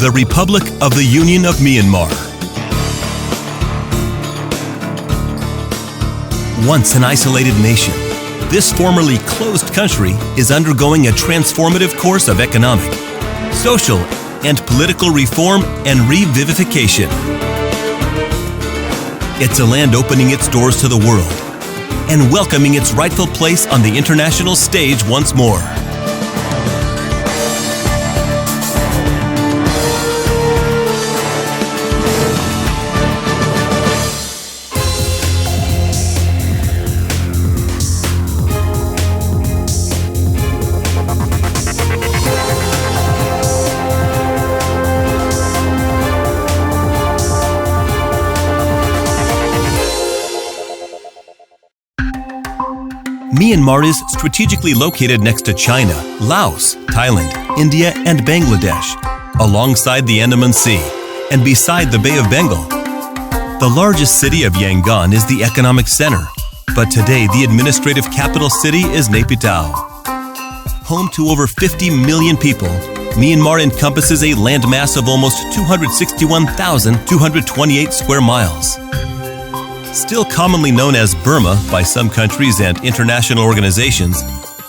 the Republic of the Union of Myanmar. Once an isolated nation, this formerly closed country is undergoing a transformative course of economic, social, and political reform and revivification. It's a land opening its doors to the world and welcoming its rightful place on the international stage once more. Myanmar is strategically located next to China, Laos, Thailand, India, and Bangladesh, alongside the Andamon Sea and beside the Bay of Bengal. The largest city of Yangon is the economic center, but today the administrative capital city is Nay Pyi Taw. Home to over 50 million people, Myanmar encompasses a landmass of almost 261,228 square miles. Still commonly known as Burma by some countries and international organizations,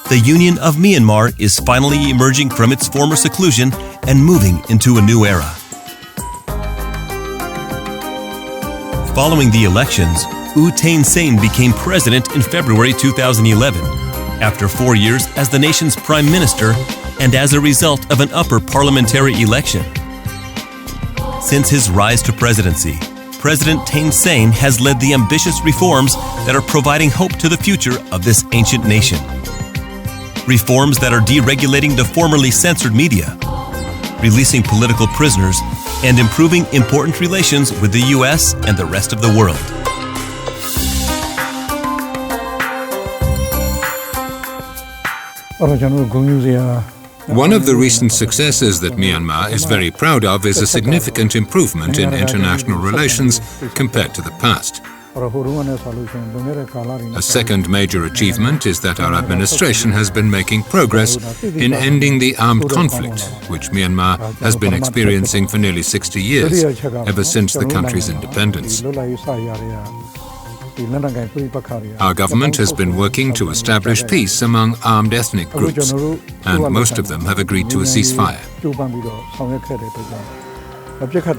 the Union of Myanmar is finally emerging from its former seclusion and moving into a new era. Following the elections, Sein became president in February 2011, after 4 years as the nation's prime minister and as a result of an upper parliamentary election. Since his rise to presidency, President Sein has led the ambitious reforms that are providing hope to the future of this ancient nation. Reforms that are deregulating the formerly censored media, releasing political prisoners, and improving important relations with the U.S. and the rest of the world. One of the recent successes that Myanmar is very proud of is a significant improvement in international relations compared to the past. A second major achievement is that our administration has been making progress in ending the armed conflict, which Myanmar has been experiencing for nearly 60 years, ever since the country's independence. Our government has been working to establish peace among armed ethnic groups, and most of them have agreed to a ceasefire.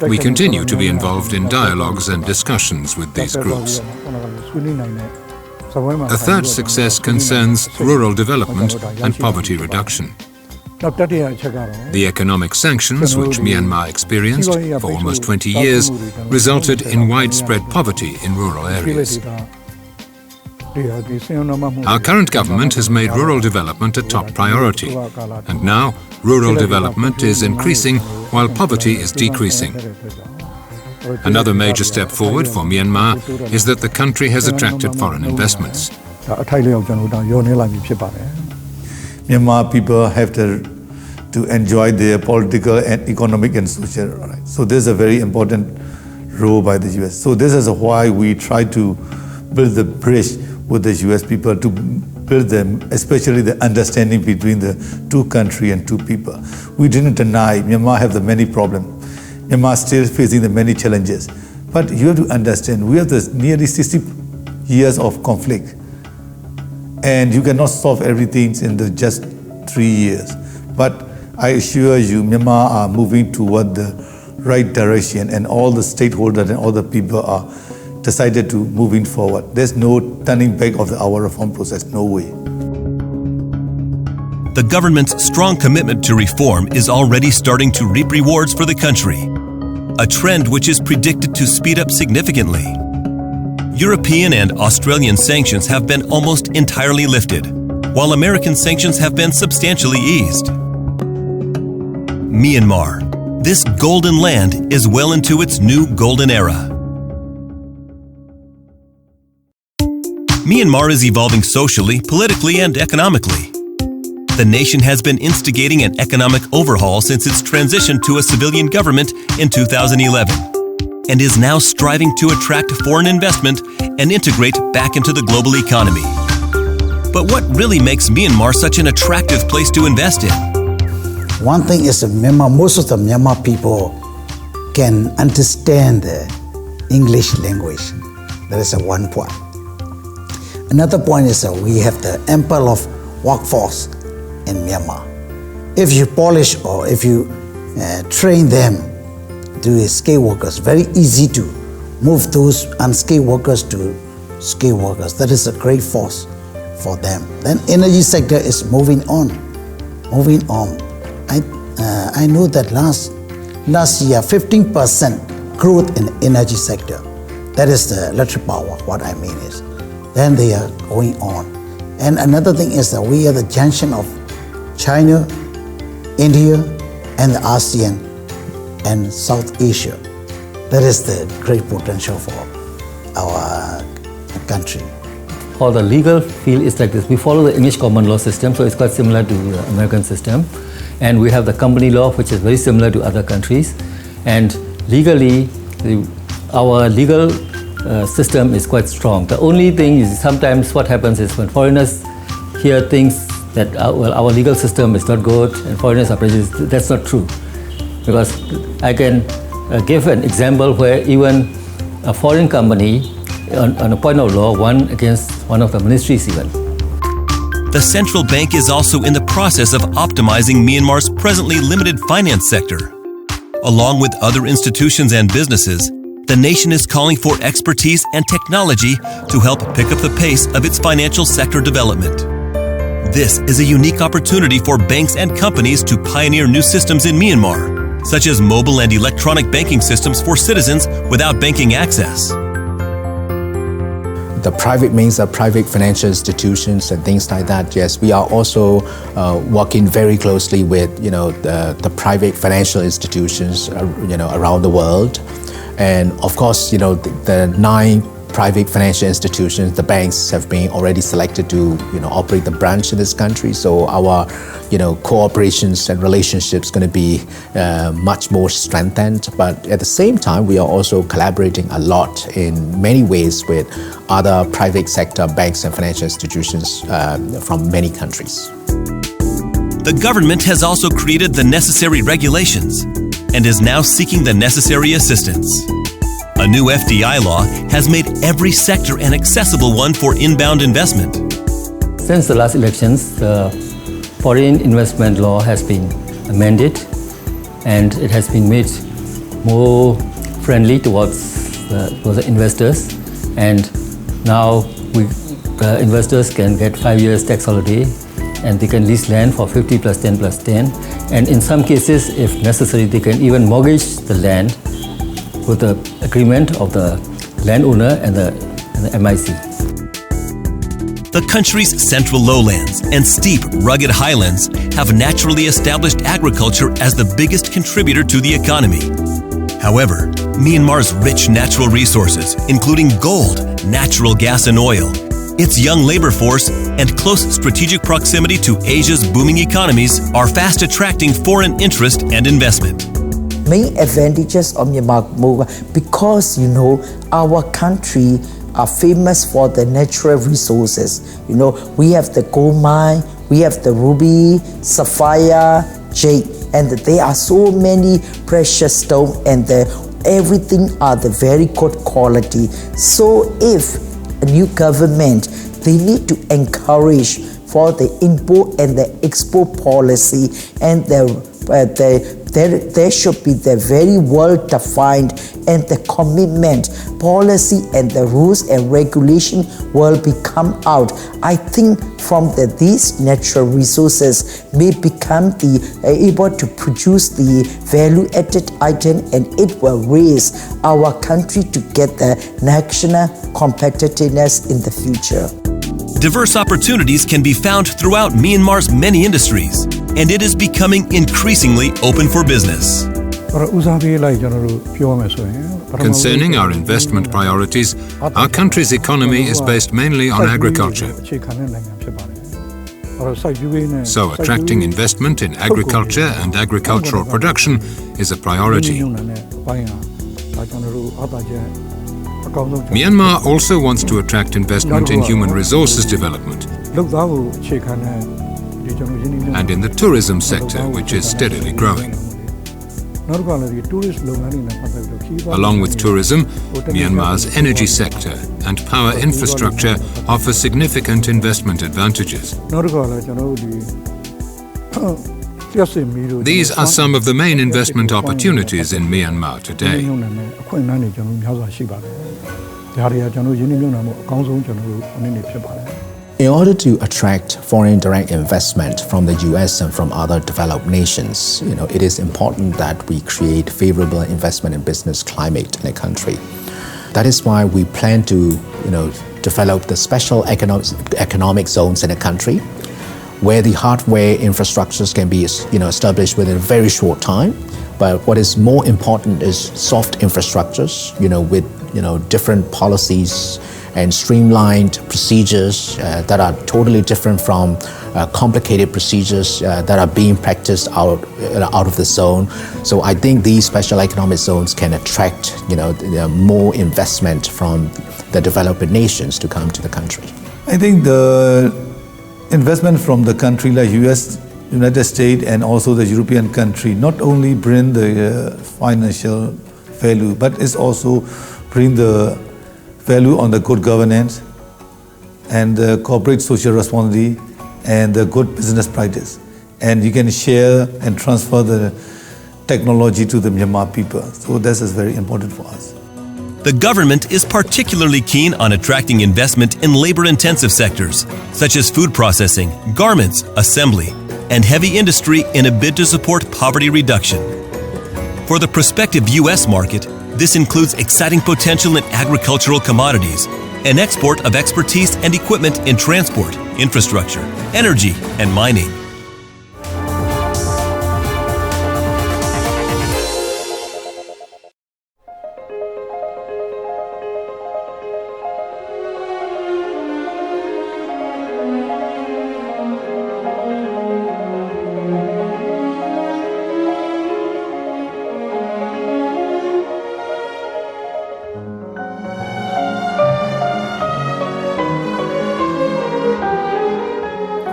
We continue to be involved in dialogues and discussions with these groups. A third success concerns rural development and poverty reduction. The economic sanctions which Myanmar experienced for almost 20 years resulted in widespread poverty in rural areas. Our current government has made rural development a top priority, and now rural development is increasing while poverty is decreasing. Another major step forward for Myanmar is that the country has attracted foreign investments. Myanmar people have to enjoy their political and economic and social rights. So there's a very important role by the US. So this is why we try to build the bridge with the US people, to build them, especially the understanding between the two countries and two people. We didn't deny Myanmar have the many problems. Myanmar is still facing the many challenges. But you have to understand, we have this nearly 60 years of conflict. And you cannot solve everything in just 3 years. But I assure you, Myanmar are moving toward the right direction, and all the stakeholders and all the people are decided to moving forward. There's no turning back of our reform process, no way. The government's strong commitment to reform is already starting to reap rewards for the country, a trend which is predicted to speed up significantly. European and Australian sanctions have been almost entirely lifted, while American sanctions have been substantially eased. Myanmar, this golden land, is well into its new golden era. Myanmar is evolving socially, politically, and economically. The nation has been instigating an economic overhaul since its transition to a civilian government in 2011, and is now striving to attract foreign investment and integrate back into the global economy. But what really makes Myanmar such an attractive place to invest in? One thing is Myanmar, most of the Myanmar people can understand the English language. That is one point. Another point is that we have the ample of workforce in Myanmar. If you polish or if you train them to be skilled workers, very easy to move those unskilled workers to skilled workers. That is a great force for them. Then energy sector is moving on. I know that last year 15% growth in energy sector. That is the electric power. What I mean is, then they are going on. And another thing is that we are the junction of China, India, and the ASEAN and South Asia. That is the great potential for our country. For the legal field, it's like this. We follow the English common law system, so it's quite similar to the American system. And we have the company law, which is very similar to other countries. And legally, our legal system is quite strong. The only thing is sometimes what happens is when foreigners hear things that our legal system is not good and foreigners are prejudiced, that's not true. Because I can give an example where even a foreign company on a point of law won against one of the ministries even. The central bank is also in the process of optimizing Myanmar's presently limited finance sector. Along with other institutions and businesses, the nation is calling for expertise and technology to help pick up the pace of its financial sector development. This is a unique opportunity for banks and companies to pioneer new systems in Myanmar, such as mobile and electronic banking systems for citizens without banking access. The private means of private financial institutions and things like that. Yes, we are also working very closely with the private financial institutions around the world, and of course the 9 private financial institutions, the banks have been already selected to operate the branch in this country. So our cooperations and relationships going to be much more strengthened. But at the same time, we are also collaborating a lot in many ways with other private sector banks and financial institutions from many countries. The government has also created the necessary regulations and is now seeking the necessary assistance. A new FDI law has made every sector an accessible one for inbound investment. Since the last elections, the foreign investment law has been amended and it has been made more friendly towards the investors. And now the investors can get 5 years tax holiday and they can lease land for 50 plus 10 plus 10. And in some cases, if necessary, they can even mortgage the land with the agreement of the landowner and the MIC. The country's central lowlands and steep, rugged highlands have naturally established agriculture as the biggest contributor to the economy. However, Myanmar's rich natural resources, including gold, natural gas and oil, its young labor force, and close strategic proximity to Asia's booming economies are fast attracting foreign interest and investment. Main advantages of Myanmar because our country are famous for the natural resources. We have the gold mine, we have the ruby, sapphire, jade, and there are so many precious stones, and everything are the very good quality. So if a new government, they need to encourage for the import and the export policy, and there should be the very well-defined and the commitment policy, and the rules and regulation will become out. I think from these natural resources may become able to produce the value-added item, and it will raise our country to get the national competitiveness in the future. Diverse opportunities can be found throughout Myanmar's many industries, and it is becoming increasingly open for business. Concerning our investment priorities, our country's economy is based mainly on agriculture. So attracting investment in agriculture and agricultural production is a priority. Myanmar also wants to attract investment in human resources development. and in the tourism sector, which is steadily growing. Along with tourism, Myanmar's energy sector and power infrastructure offer significant investment advantages. These are some of the main investment opportunities in Myanmar today. In order to attract foreign direct investment from the US and from other developed nations, it is important that we create favorable investment and business climate in the country. That is why we plan to, develop the special economic zones in the country, where the hardware infrastructures can be, established within a very short time. But what is more important is soft infrastructures, with, different policies and streamlined procedures that are totally different from complicated procedures that are being practiced out of the zone. So I think these special economic zones can attract, more investment from the developing nations to come to the country. I think the investment from the country like US, United States, and also the European country not only bring the financial value, but it's also bring the value on the good governance and the corporate social responsibility and the good business practice. And you can share and transfer the technology to the Myanmar people. So this is very important for us. The government is particularly keen on attracting investment in labor-intensive sectors, such as food processing, garments, assembly, and heavy industry in a bid to support poverty reduction. For the prospective U.S. market, this includes exciting potential in agricultural commodities and export of expertise and equipment in transport, infrastructure, energy, and mining.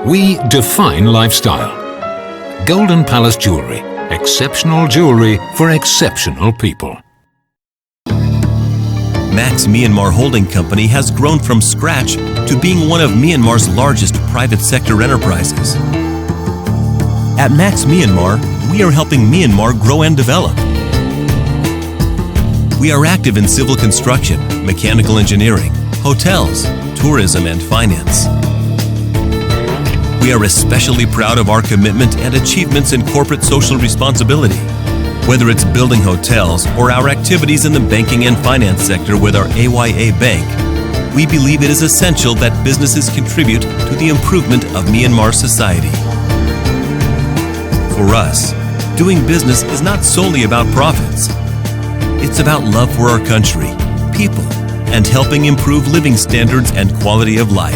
We define lifestyle. Golden Palace Jewelry. Exceptional jewelry for exceptional people. Max Myanmar Holding Company has grown from scratch to being one of Myanmar's largest private sector enterprises. At Max Myanmar, we are helping Myanmar grow and develop. We are active in civil construction, mechanical engineering, hotels, tourism, and finance. We are especially proud of our commitment and achievements in corporate social responsibility. Whether it's building hotels or our activities in the banking and finance sector with our AYA Bank, we believe it is essential that businesses contribute to the improvement of Myanmar society. For us, doing business is not solely about profits. It's about love for our country, people, and helping improve living standards and quality of life.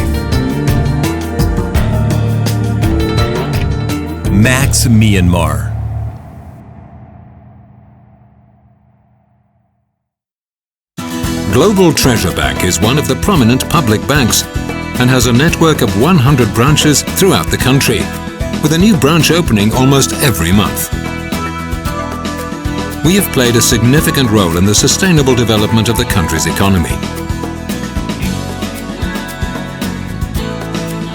Max Myanmar. Global Treasure Bank is one of the prominent public banks and has a network of 100 branches throughout the country, with a new branch opening almost every month. We have played a significant role in the sustainable development of the country's economy.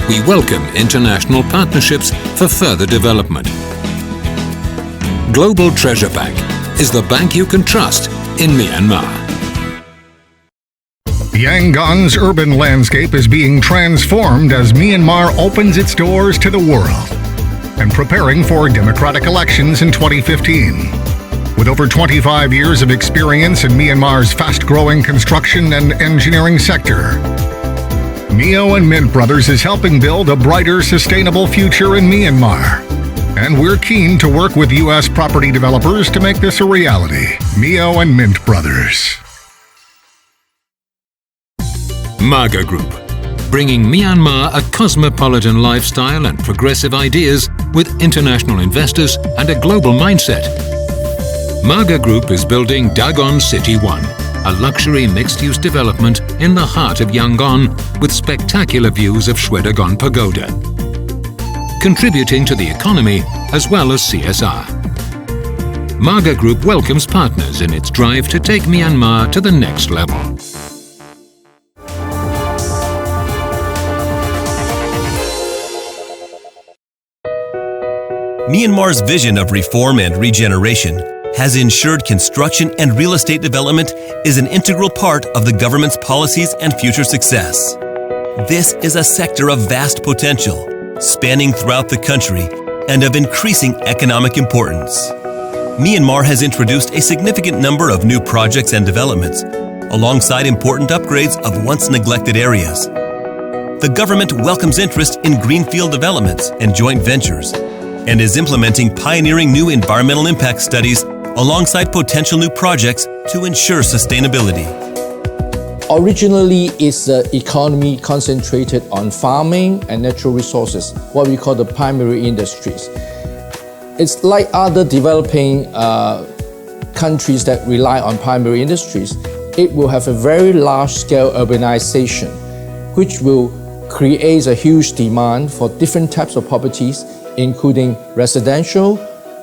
We welcome international partnerships for further development. Global Treasure Bank is the bank you can trust in Myanmar. Yangon's urban landscape is being transformed as Myanmar opens its doors to the world and preparing for democratic elections in 2015. With over 25 years of experience in Myanmar's fast-growing construction and engineering sector, Mio and Mint Brothers is helping build a brighter, sustainable future in Myanmar. And we're keen to work with U.S. property developers to make this a reality. Mio and Mint Brothers. Marga Group, bringing Myanmar a cosmopolitan lifestyle and progressive ideas with international investors and a global mindset. Marga Group is building Yangon City 1, a luxury mixed-use development in the heart of Yangon with spectacular views of Shwedagon Pagoda. contributing to the economy as well as CSR. Marga Group welcomes partners in its drive to take Myanmar to the next level. Myanmar's vision of reform and regeneration has ensured construction and real estate development is an integral part of the government's policies and future success. This is a sector of vast potential, spanning throughout the country and of increasing economic importance. Myanmar has introduced a significant number of new projects and developments, alongside important upgrades of once neglected areas. The government welcomes interest in greenfield developments and joint ventures, and is implementing pioneering new environmental impact studies alongside potential new projects to ensure sustainability. Originally, it's an economy concentrated on farming and natural resources, what we call the primary industries. It's like other developing countries that rely on primary industries. It will have a very large-scale urbanization, which will create a huge demand for different types of properties, including residential,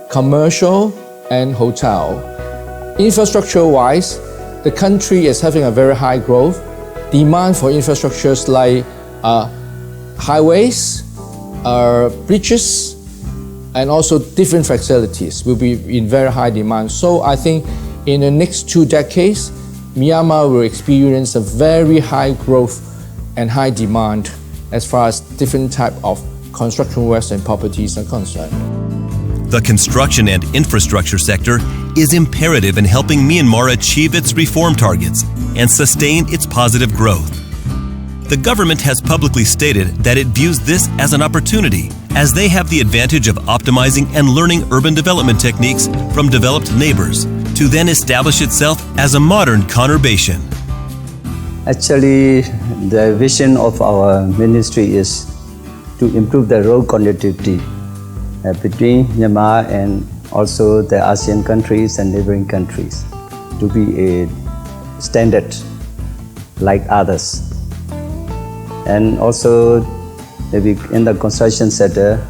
commercial, and hotel. Infrastructure-wise, the country is having a very high growth. Demand for infrastructures like highways, bridges, and also different facilities will be in very high demand. So I think in the next 2 decades, Myanmar will experience a very high growth and high demand as far as different type of construction works and properties are concerned. The construction and infrastructure sector is imperative in helping Myanmar achieve its reform targets and sustain its positive growth. The government has publicly stated that it views this as an opportunity, as they have the advantage of optimizing and learning urban development techniques from developed neighbors to then establish itself as a modern conurbation. Actually, the vision of our ministry is to improve the road connectivity between Myanmar and also the ASEAN countries and neighboring countries to be a standard like others. And also, maybe in the construction sector,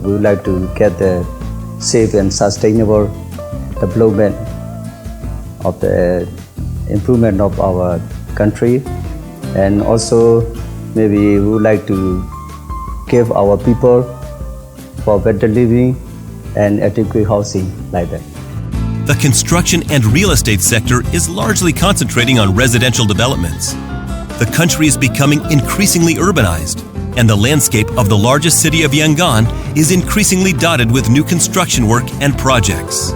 we would like to get the safe and sustainable development of the improvement of our country. And also, maybe we would like to give our people for better living and adequate housing like that. The construction and real estate sector is largely concentrating on residential developments. The country is becoming increasingly urbanized, and the landscape of the largest city of Yangon is increasingly dotted with new construction work and projects.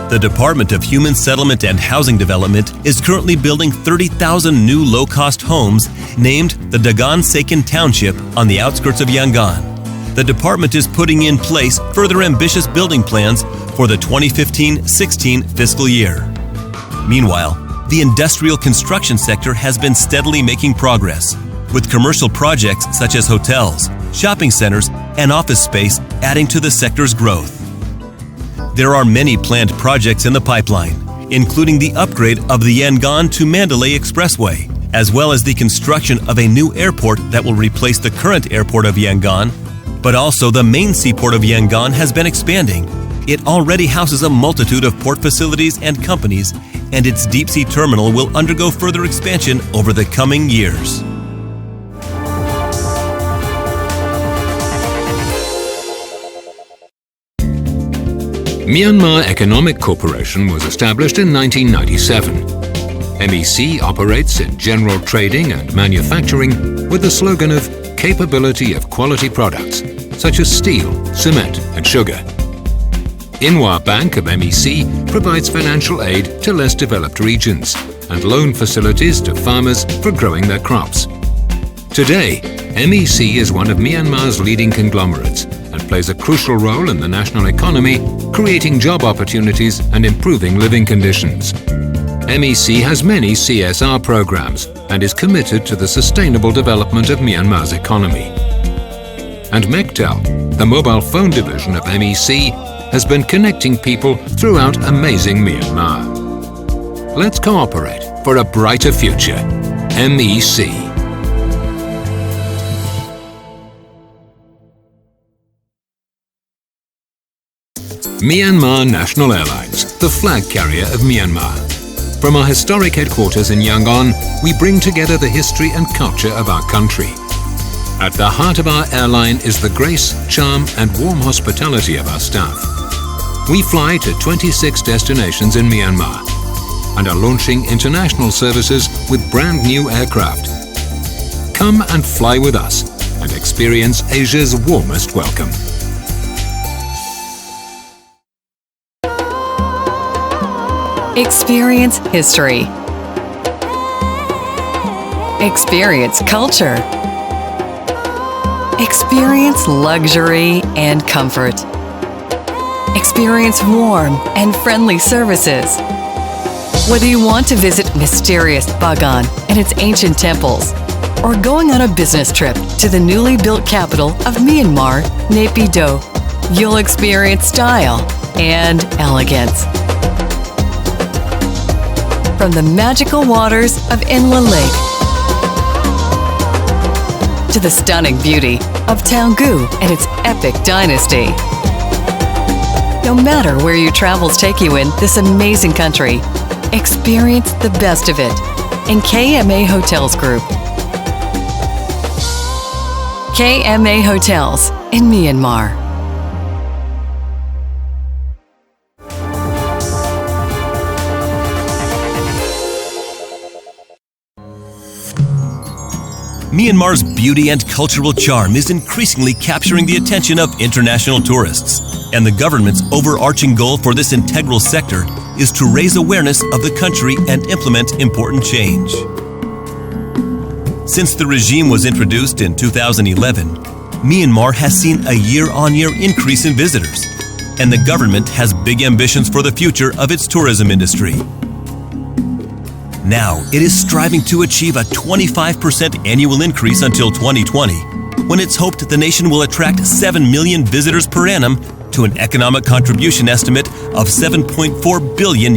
The Department of Human Settlement and Housing Development is currently building 30,000 new low-cost homes named the Dagon Seikan Township on the outskirts of Yangon. The department is putting in place further ambitious building plans for the 2015-16 fiscal year. Meanwhile, the industrial construction sector has been steadily making progress, with commercial projects such as hotels, shopping centers, and office space adding to the sector's growth. There are many planned projects in the pipeline, including the upgrade of the Yangon to Mandalay Expressway, as well as the construction of a new airport that will replace the current airport of Yangon. But also the main seaport of Yangon has been expanding. It already houses a multitude of port facilities and companies, and its deep-sea terminal will undergo further expansion over the coming years. Myanmar Economic Corporation was established in 1997. MEC operates in general trading and manufacturing with the slogan of capability of quality products, such as steel, cement and sugar. Inwa Bank of MEC provides financial aid to less developed regions and loan facilities to farmers for growing their crops. Today, MEC is one of Myanmar's leading conglomerates and plays a crucial role in the national economy, creating job opportunities and improving living conditions. MEC has many CSR programs and is committed to the sustainable development of Myanmar's economy. And Mektel, the mobile phone division of MEC, has been connecting people throughout amazing Myanmar. Let's cooperate for a brighter future. MEC. Myanmar National Airlines, the flag carrier of Myanmar. From our historic headquarters in Yangon, we bring together the history and culture of our country. At the heart of our airline is the grace, charm and warm hospitality of our staff. We fly to 26 destinations in Myanmar and are launching international services with brand new aircraft. Come and fly with us and experience Asia's warmest welcome. Experience history. Experience culture. Experience luxury and comfort. Experience warm and friendly services. Whether you want to visit mysterious Bagan and its ancient temples, or going on a business trip to the newly built capital of Myanmar, Nay Pyi Taw, you'll experience style and elegance. From the magical waters of Inla Lake to the stunning beauty of Taungoo and its epic dynasty. No matter where your travels take you in this amazing country, experience the best of it in KMA Hotels Group. KMA Hotels in Myanmar. Myanmar's beauty and cultural charm is increasingly capturing the attention of international tourists, and the government's overarching goal for this integral sector is to raise awareness of the country and implement important change. Since the regime was introduced in 2011, Myanmar has seen a year-on-year increase in visitors, and the government has big ambitions for the future of its tourism industry. Now, it is striving to achieve a 25% annual increase until 2020, when it's hoped the nation will attract 7 million visitors per annum to an economic contribution estimate of $7.4 billion.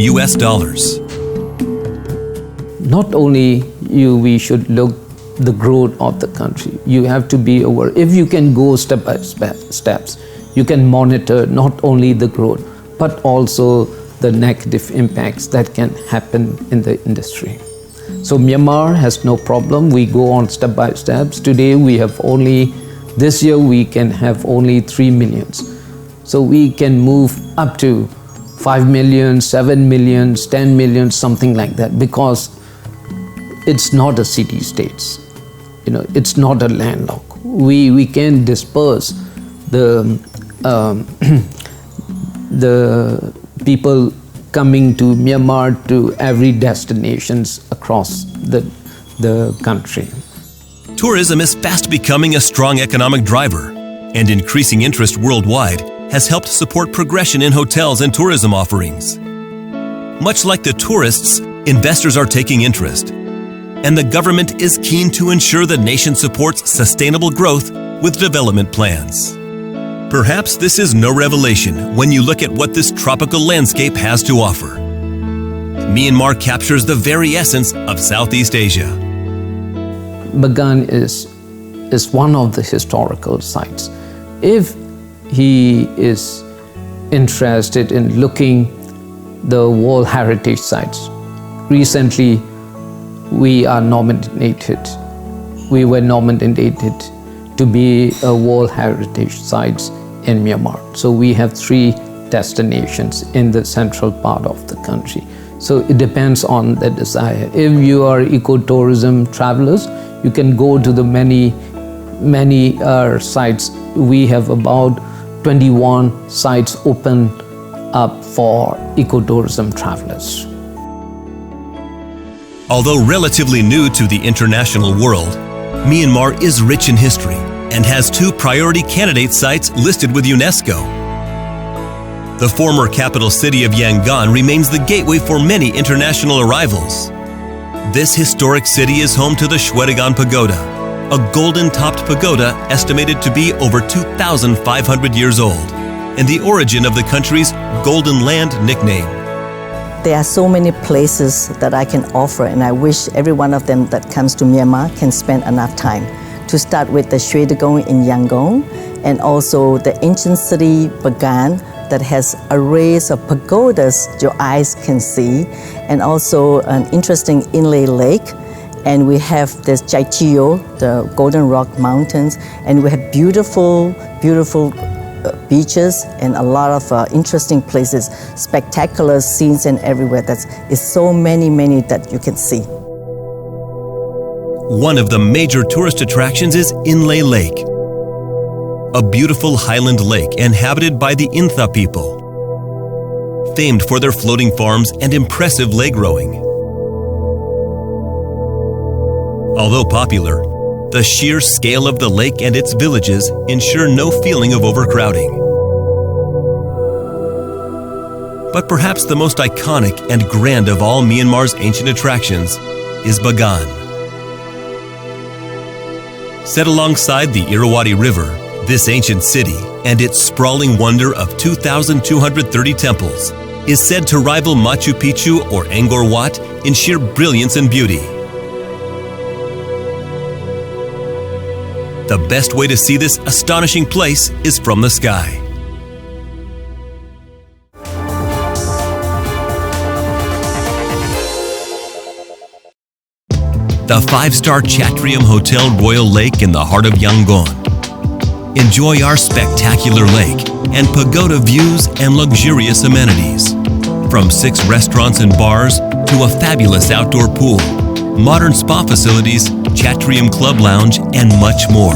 Not only we should look the growth of the country. You have to be aware. If you can go step by steps, you can monitor not only the growth, but also the negative impacts that can happen in the industry. So Myanmar has no problem. We go on step by steps. Today we have this year we can have only 3 millions. So we can move up to 5 million, 7 million, 10 million, something like that, because it's not a city-states. It's not a landlocked. We can disperse the people coming to Myanmar to every destinations across the country. Tourism is fast becoming a strong economic driver, and increasing interest worldwide has helped support progression in hotels and tourism offerings. Much like the tourists, investors are taking interest, and the government is keen to ensure the nation supports sustainable growth with development plans. Perhaps this is no revelation when you look at what this tropical landscape has to offer. Myanmar captures the very essence of Southeast Asia. Bagan is one of the historical sites. If he is interested in looking the World Heritage Sites, recently we were nominated to be a World Heritage Sites in Myanmar. So we have 3 destinations in the central part of the country. So it depends on the desire. If you are ecotourism travelers, you can go to the many sites. We have about 21 sites open up for ecotourism travelers. Although relatively new to the international world, Myanmar is rich in history and has 2 priority candidate sites listed with UNESCO. The former capital city of Yangon remains the gateway for many international arrivals. This historic city is home to the Shwedagon Pagoda, a golden-topped pagoda estimated to be over 2,500 years old, and the origin of the country's Golden Land nickname. There are so many places that I can offer, and I wish every one of them that comes to Myanmar can spend enough time. To start with the Shwedagon in Yangon, and also the ancient city Bagan, that has arrays of pagodas your eyes can see, and also an interesting inlay lake. And we have this Chai Chio, the Golden Rock Mountains, and we have beautiful, beautiful beaches and a lot of interesting places, spectacular scenes and everywhere. It's so many that you can see. One of the major tourist attractions is Inlay Lake, a beautiful highland lake inhabited by the Intha people, famed for their floating farms and impressive lake rowing. Although popular, the sheer scale of the lake and its villages ensure no feeling of overcrowding. But perhaps the most iconic and grand of all Myanmar's ancient attractions is Bagan. Set alongside the Irrawaddy River, this ancient city and its sprawling wonder of 2,230 temples is said to rival Machu Picchu or Angkor Wat in sheer brilliance and beauty. The best way to see this astonishing place is from the sky. The five-star Chatrium Hotel Royal Lake in the heart of Yangon. Enjoy our spectacular lake and pagoda views and luxurious amenities. From 6 restaurants and bars to a fabulous outdoor pool, modern spa facilities, Chatrium Club Lounge, and much more.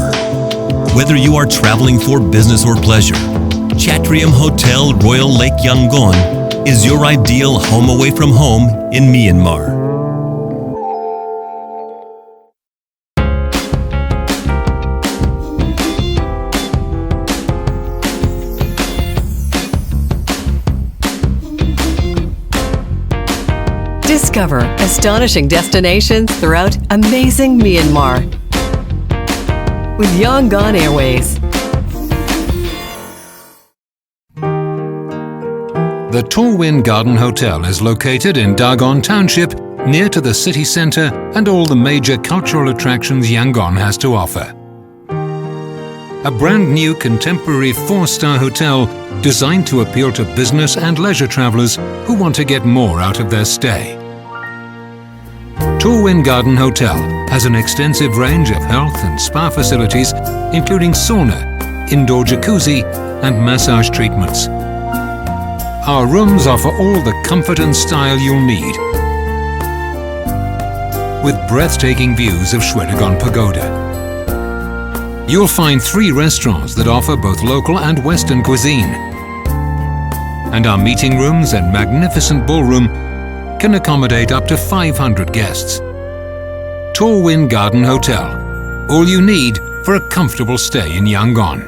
Whether you are traveling for business or pleasure, Chatrium Hotel Royal Lake Yangon is your ideal home away from home in Myanmar. Discover astonishing destinations throughout amazing Myanmar with Yangon Airways. The Torwin Garden Hotel is located in Dagon Township, near to the city centre and all the major cultural attractions Yangon has to offer. A brand new contemporary 4-star hotel designed to appeal to business and leisure travellers who want to get more out of their stay. Torwin Garden Hotel has an extensive range of health and spa facilities, including sauna, indoor jacuzzi, and massage treatments. Our rooms offer all the comfort and style you'll need, with breathtaking views of Shwedagon Pagoda. You'll find 3 restaurants that offer both local and Western cuisine. And our meeting rooms and magnificent ballroom can accommodate up to 500 guests. Torwin Garden Hotel, all you need for a comfortable stay in Yangon.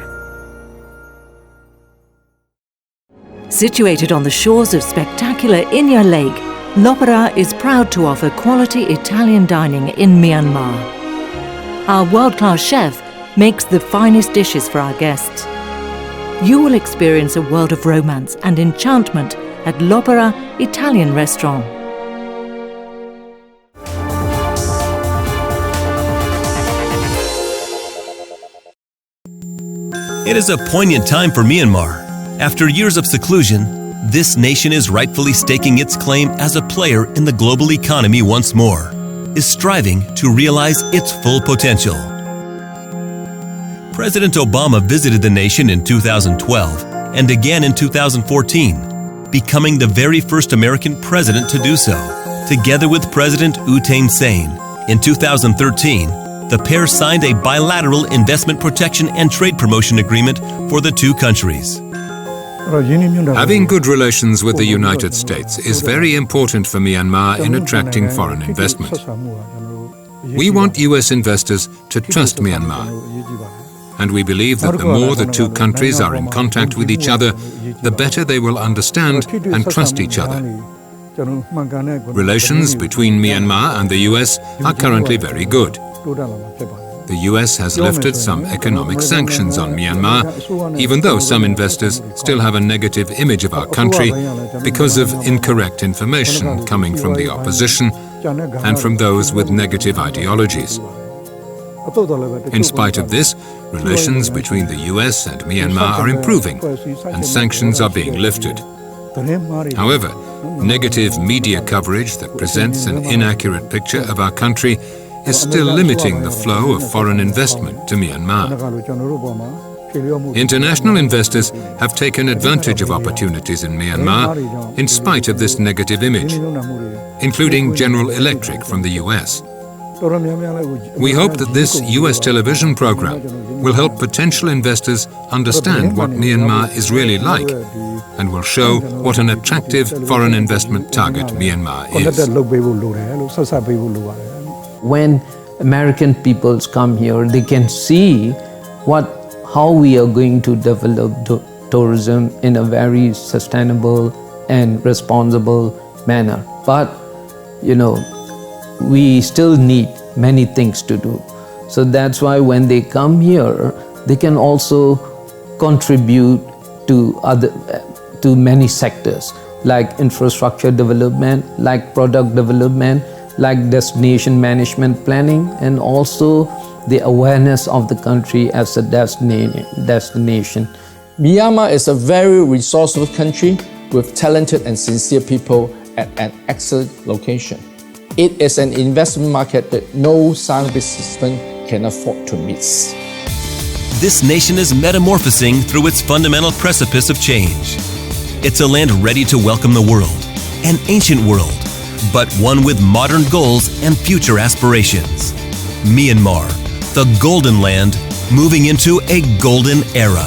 Situated on the shores of spectacular Inya Lake, L'Opera is proud to offer quality Italian dining in Myanmar. Our world-class chef makes the finest dishes for our guests. You will experience a world of romance and enchantment at L'Opera Italian Restaurant. It is a poignant time for Myanmar. After years of seclusion, this nation is rightfully staking its claim as a player in the global economy once more, is striving to realize its full potential. President Obama visited the nation in 2012 and again in 2014, becoming the very first American president to do so, together with President Thein. In 2013, the pair signed a bilateral investment protection and trade promotion agreement for the two countries. Having good relations with the United States is very important for Myanmar in attracting foreign investment. We want US investors to trust Myanmar, and we believe that the more the two countries are in contact with each other, the better they will understand and trust each other. Relations between Myanmar and the US are currently very good. The US has lifted some economic sanctions on Myanmar, even though some investors still have a negative image of our country because of incorrect information coming from the opposition and from those with negative ideologies. In spite of this, relations between the US and Myanmar are improving, and sanctions are being lifted. However, negative media coverage that presents an inaccurate picture of our country is still limiting the flow of foreign investment to Myanmar. International investors have taken advantage of opportunities in Myanmar in spite of this negative image, including General Electric from the US. We hope that this US television program will help potential investors understand what Myanmar is really like and will show what an attractive foreign investment target Myanmar is. When American peoples come here, they can see how we are going to develop tourism in a very sustainable and responsible manner. But, we still need many things to do. So that's why when they come here, they can also contribute to many sectors, like infrastructure development, like product development, like destination management planning, and also the awareness of the country as a destination. Myanmar is a very resourceful country with talented and sincere people at an excellent location. It is an investment market that no sound businessman can afford to miss. This nation is metamorphosing through its fundamental precipice of change. It's a land ready to welcome the world, an ancient world, but one with modern goals and future aspirations. Myanmar, the golden land, moving into a golden era.